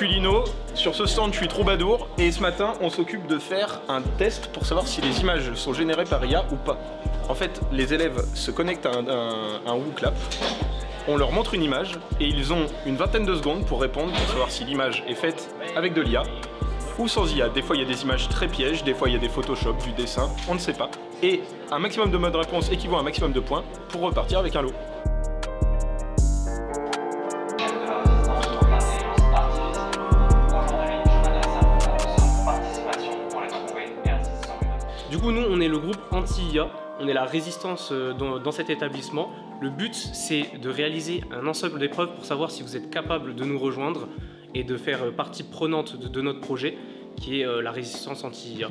suis Lino, sur ce stand je suis Troubadour et ce matin on s'occupe de faire un test pour savoir si les images sont générées par IA ou pas. En fait, les élèves se connectent à un WooClap, on leur montre une image et ils ont une vingtaine de secondes pour répondre pour savoir si l'image est faite avec de l'IA ou sans IA. Des fois il y a des images très pièges, des fois il y a des Photoshop, du dessin, on ne sait pas. Et un maximum de modes de réponse équivaut à un maximum de points pour repartir avec un lot. Du coup, nous, on est le groupe anti-IA, on est la résistance dans cet établissement. Le but, c'est de réaliser un ensemble d'épreuves pour savoir si vous êtes capable de nous rejoindre et de faire partie prenante de notre projet, qui est la résistance anti-IA.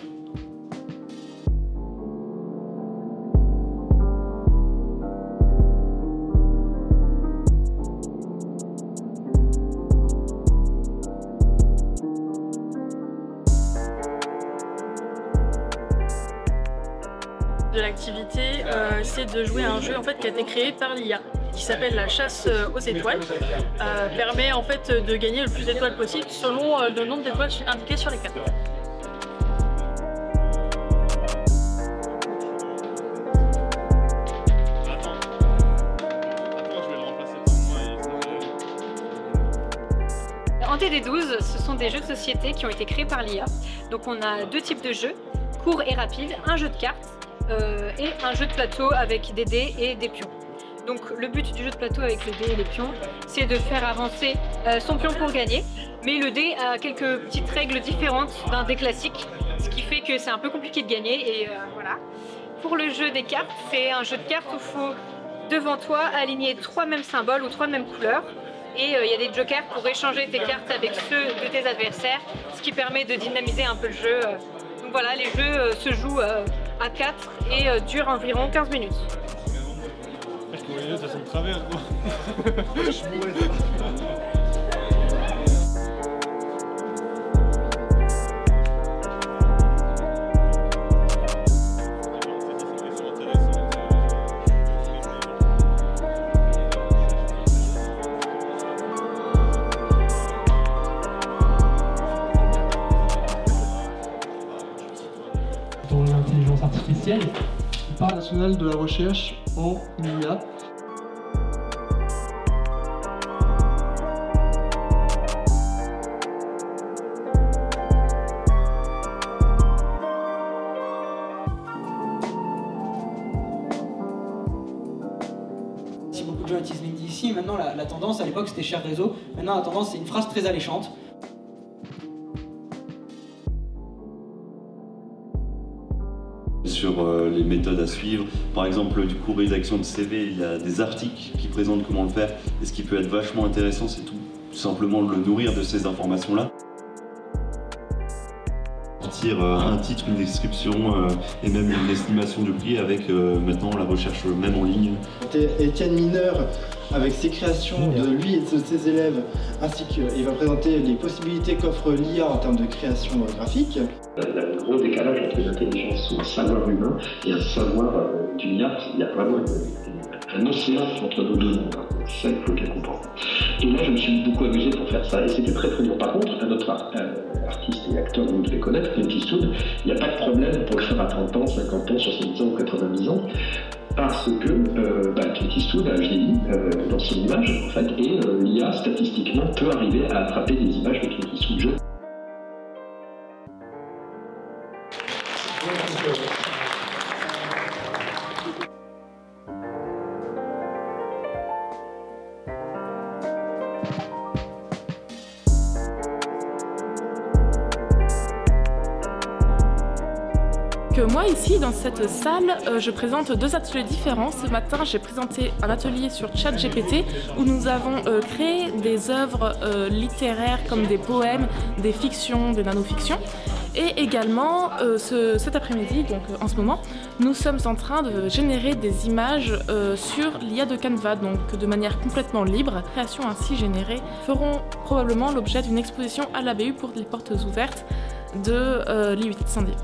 De l'activité, c'est de jouer à un jeu en fait, qui a été créé par l'IA, qui s'appelle la chasse aux étoiles. Permet en fait de gagner le plus d'étoiles possible selon le nombre d'étoiles indiquées sur les cartes. En TD12, ce sont des jeux de société qui ont été créés par l'IA. Donc on a deux types de jeux, court et rapide, un jeu de cartes et un jeu de plateau avec des dés et des pions. Donc le but du jeu de plateau avec le dé et les pions, c'est de faire avancer son pion pour gagner. Mais le dé a quelques petites règles différentes d'un dé classique, ce qui fait que c'est un peu compliqué de gagner et voilà. Pour le jeu des cartes, c'est un jeu de cartes où il faut devant toi aligner 3 mêmes symboles ou 3 mêmes couleurs. Et il y a des jokers pour échanger tes cartes avec ceux de tes adversaires, ce qui permet de dynamiser un peu le jeu. Donc voilà, les jeux se jouent à 4 et durent environ 15 minutes. Je pourrais dire, ça sent de travers, quoi. Dans l'intelligence artificielle, Parc national de la recherche en IA. Si beaucoup de gens utilisent LinkedIn ici, maintenant la tendance, à l'époque c'était cher réseau, maintenant la tendance c'est une phrase très alléchante. Sur les méthodes à suivre, par exemple du coup rédaction de CV, il y a des articles qui présentent comment le faire, et ce qui peut être vachement intéressant, c'est tout simplement le nourrir de ces informations-là. Sortir un titre, une description et même une estimation du prix avec maintenant la recherche même en ligne. Étienne Mineur, avec ses créations de lui et de ses élèves, ainsi qu'il va présenter les possibilités qu'offre l'IA en termes de création graphique. Il y a un gros décalage entre l'intelligence ou un savoir humain et un savoir d'une IA. Il y a vraiment un océan entre nos deux mondes. C'est ça qu'il faut bien comprendre. Et là, je me suis beaucoup amusé pour faire ça. Et c'était très très dur. Par contre, un autre artiste et acteur, vous devez connaître, Clint Eastwood, il n'y a pas de problème pour le faire à 30 ans, 50 ans, 70 ans ou 90 ans. Parce que Clint Eastwood a vieilli dans son image, en fait, et l'IA, statistiquement, peut arriver à attraper des images de Clint Eastwood jeune. Moi ici dans cette salle, je présente deux ateliers différents. Ce matin j'ai présenté un atelier sur ChatGPT où nous avons créé des œuvres littéraires comme des poèmes, des fictions, des nanofictions. Et également cet après-midi, donc en ce moment, nous sommes en train de générer des images sur l'IA de Canva, donc de manière complètement libre. Les créations ainsi générées feront probablement l'objet d'une exposition à l'ABU pour les portes ouvertes de l'I8 Saint-Dié.